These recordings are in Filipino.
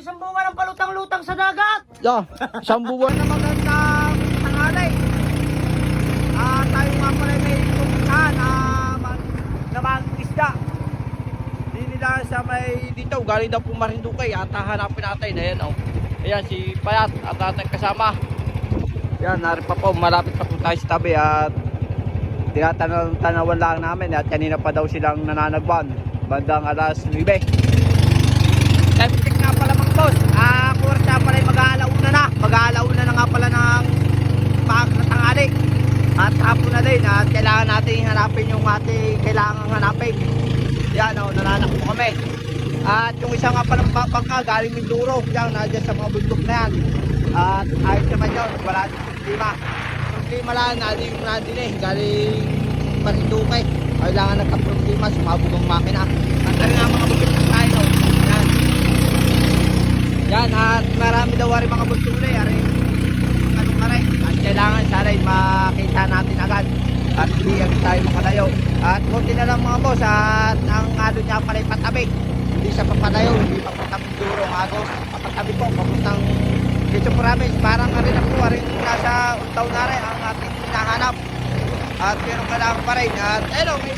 isang bunga ng palutang-lutang sa dagat. Isang buwan na magandang tanghali. Tayo nga pala may pupuntahan na mag-isda. Hindi dahil sa may dito, galing daw po Marinduque at hahanapin natin. Ayan o. Ayan si Payat at ating kasama. Ayan, narin pa po, malapit pa po tayo sa tabi at tinatanawan lang namin at kanina pa daw silang nananagban. Bandang alas 9. Time check nga pala mga boss. Kursa pala mag-aalauna na. Mag-aalauna na nga pala ng tanghali. At hapon na din. At kailangan natin hanapin yung ating kailangan hanapin. Yan o, nananak po kami. At yung isa nga palang bangka galing Mindoro. Yan, nadyan sa mga bundok na yan. At ayos naman yun. Wala din problema. Problema lang, nadin eh. Galing Marinduque. Kailangan nagka-problema. Sumabog ang makina. At tari nga mga bundok na tayo. Yan. Yan, at marami daw rin mga bultulay, anong karay. At kailangan sana makita natin agad. At hindi agad tayo makalayo. At kunti na lang mga boss, at ang ano niya pala patabi. Hindi siya papalayo, hindi papatabing duro ang ano. Papatabi po, papuntang Quezon Province. Parang rin ako, rin nasa untaw na rin ang ating hinahanap. At meron kailangan pa rin. At ayun, may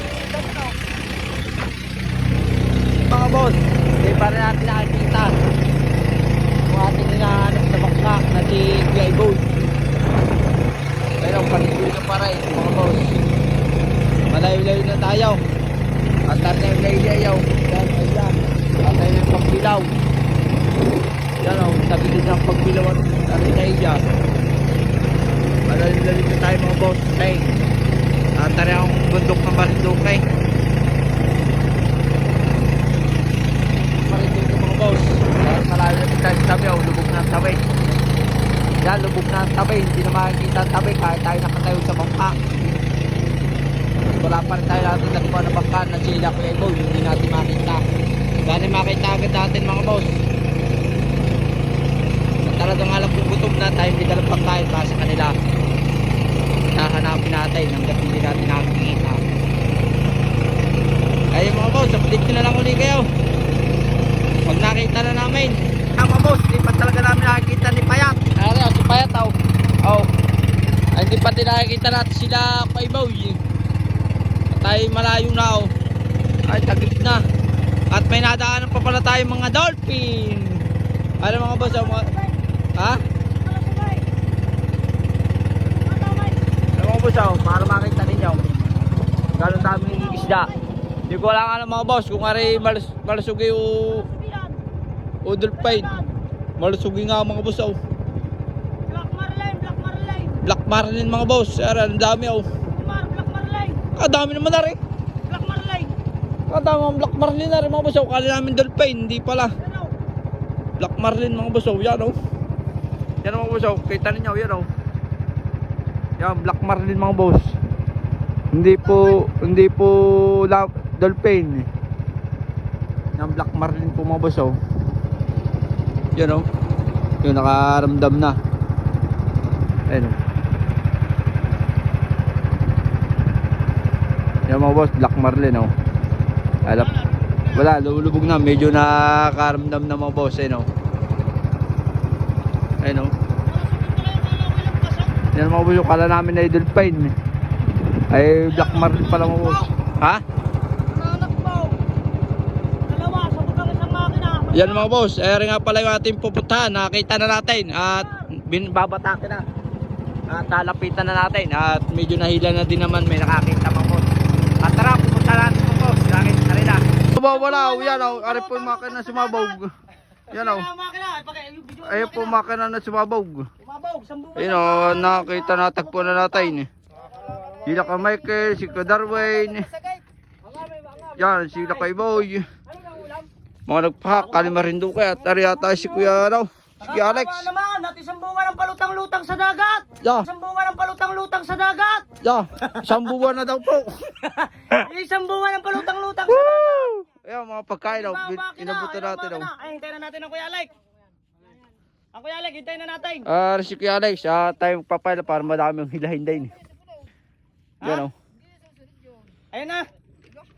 mga boss, hindi pa rin natin nakikita ating hinahanap na bangka na si Kuya Iboy. Pero panigulo na pa rin mga boss. Malayo-layo na tayo. At tayo na yung layo-layo. Yan, ayan. At tayo na yung pagbilaw. Yan o, sabi din ng pagbilaw at tayo na iya. Malayo-layo na tayo mga boss. Okay. At tayo ang bundok ng Marinduque. Marinduque mga boss. Malayo na tayo sa tabi, lubog na ang tabi. Yan, lubog na ang tabi. Hindi na makikita ang tabi kahit tayo nakatayo sa bangka. Wala pa rin tayo natin nakuha na bangka na sila Kuya Iboy. Hindi natin makita. Gani makita agad natin mga boss. At talagang alam kong gutom na tayo hindi dalang pagkain para sa kanila. Nahanapin natin hanggang hindi natin nakikita. Kaya mga boss, update ko na lang ulit kayo pag nakita na namin. Mga boss, hindi pa talaga namin nakikita ni Payat. Ano, si Payat oh. Oh. Ay, hindi pa din nakikita natin sila Paibaw. At tayo malayo na oh. Ay, tagip na. At may nadaanan pa pala tayo mga dolphin. Ano mga boss? Ha? Ano mga boss oh? Para makita ninyo. Gano'n daming isda. Hindi ko lang alam mga boss kung ari malusugi o dolphin. Malusugi nga mga boss oh. Black Marlin mga boss. Ang dami oh. Black Marlin. Dami naman na rin. Black Marlin. Dami ang Black Marlin na rin mga boss oh. Kala namin dolphin. Hindi pala. Black Marlin mga boss oh. Yan oh. Yan mga boss oh. Kita ninyo yan oh. Yan Black Marlin mga boss. Hindi po dolphin. Yan Black Marlin po mga boss oh. Yan oh. Yung nakaramdam na. Ayun oh. Yan mga boss, Black Marlin oh. Alap. Wala, lulubog na, medyo nakaramdam na mga boss, ayun oh. Ayun oh. Yan mga boss, yung kala namin na dolphin. Ay Black Marlin pala mga boss. Ha? Yan mga boss, rin nga pala yung ating pupuntahan. Nakita na natin at babatakin na. At lalapitan na natin. At medyo nahila na din naman, may nakakita mga boss. At tara, pupunta natin mga boss. Nakita na rin na. Wala, yan o. Ari po yung makina sumabog. Yan o. Ay po yung makina na sumabog. Yan o, nakita na, tagpo na natin. Sila ka Michael, si ka Darwin. Yan, sila kay Boy. Mga nagpahak, kali Marinduque at ari yata si Kuya ano, si Kuya Alex. Naman, at isang bunga ng palutang-lutang sa dagat. Isang bunga ng palutang-lutang sa dagat. Isang buwan na daw po. Isang bunga ng palutang-lutang sa dagat. Ayan, mga pagkain daw, inabutan natin daw. Ay, hintayin na natin ang Kuya Alex. Ang Kuya Alex, hintayin na natin. Si Kuya Alex, tayo magpapaila para madami yung hilahin din. Yan o. Ayun na.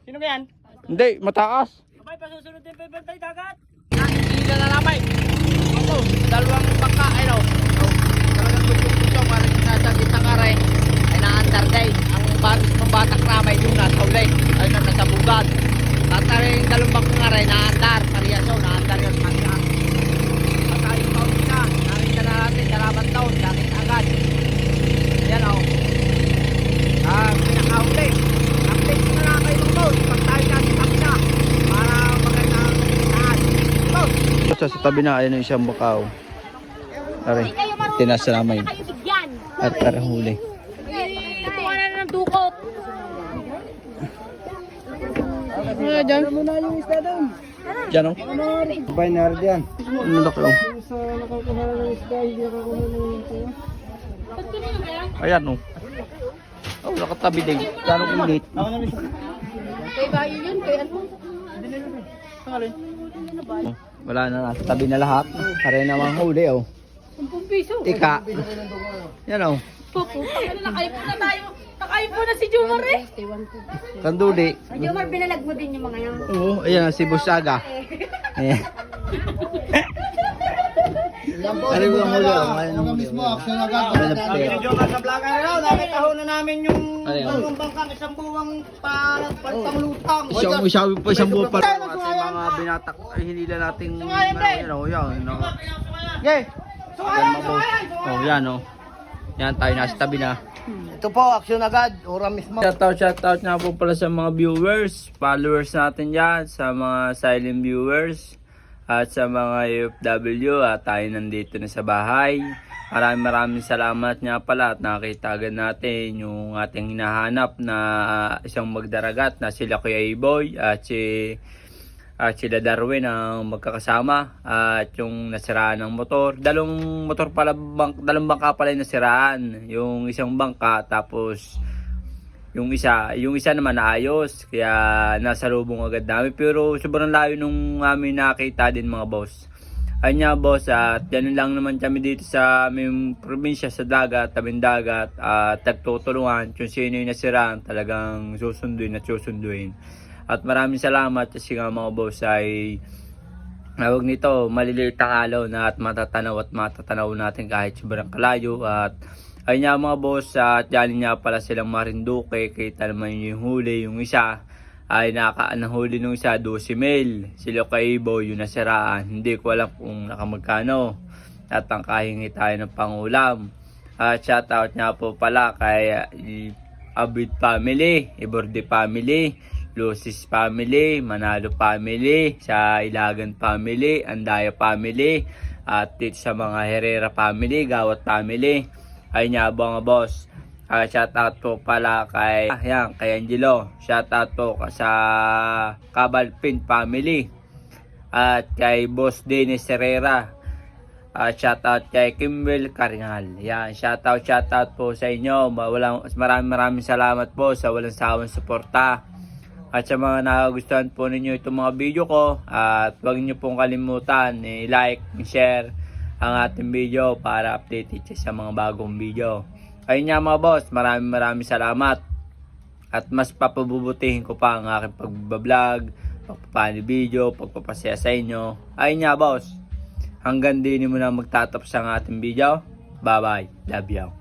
Sino ka yan? Hindi, mataas. Abay, pasusunod din pa yung bantay dagat. Nakikita na namin. sa tabi na, ayun yung isang bakaw. Aray, tinas na naman. At tara huli. Kuha na ng dukot. Diyan. Diyan o. Binary yan. Ano laki o? Sa nakakuha ng isda, hindi nakakuha ng ito. Ayan o. Oh, nakatabi din. Gano'ng init. Kay bayo yun, kay ano? Oh, wala na, nasa tabi na lahat. Pare naman huli o. 10 piso. Tika. Yan o. Nakaipon na tayo. Nakaipon na si Jumar eh. Kanduli. Jumar, binalag mo din yung mga yan. Oo, ayan si Busaga. Ayan. Ano yung huli o? Ako mismo, action agad. Medyo ka sa vlogger na nakita ho na namin yung Ano yan? yung bangkang isang buwang palutang lutang. Isang buwan pa rin. Kasi mga binatak ay hinila nating yan o. Yan o. Okay. Yan mga boss. Oh, yan o. Yan tayo nasa tabi na. Ito po, action agad. Ora mismo. Shoutout nga po pala sa mga viewers, followers natin dyan, sa mga silent viewers, at sa mga UFW, at tayo nandito na sa bahay. Maraming salamat nga pala at nakita agad natin yung ating hinahanap na isang magdaragat na sila Kuya Iboy at sila Darwin ang magkakasama at yung nasiraan ng motor. Dalawang motor pala, dalawang bangka pala yung nasiraan. Yung isang bangka tapos yung isa naman naayos. Kaya nasa lubong agad namin. Pero sobrang layo nung amin nakita din mga boss. Ayun nga boss, at ganun lang naman kami dito sa aming probinsya sa dagat, tabing dagat, at tagtutulungan kung sino yung nasiraan talagang susunduin at susunduin. At maraming salamat kasi nga mga boss ay tawag nito, maliliit na kalaw na at matatanaw natin kahit sobrang kalayo. At ayun nga mga boss, at yan nga pala silang Marinduque. Kita naman yung huli, yung isa ay nahuli nung isa 12 mil. Sila kay Ibo yung nasiraan, hindi ko alam kung nakamagkano. At ang kahingi tayo ng pangulam. At shoutout nga po pala kay Abid family, Iborde family, Lucis family, Manalo family, sa Ilagan family, Andaya family, at dito sa mga Herrera family, Gawat family. Ayun nga mga boss. Shoutout po pala kay Angelo. Shoutout po sa Cabalpin family. At kay Boss Dennis Herrera. Shoutout kay Kimbel Carinal. Yan, shoutout po sa inyo. Maraming salamat po sa walang sawang suporta. At sa mga nakagustuhan po ninyo itong mga video ko, at huwag niyo pong kalimutan i-like, i-share ang ating video para updated sa mga bagong video. Ayun nga mga boss, maraming salamat. At mas papabubutihin ko pa ang aking pagbablog, pagpapani video, pagpapasaya sa inyo. Ayun nga boss, hanggang din mo na magtatapos ang ating video. Bye bye, love you.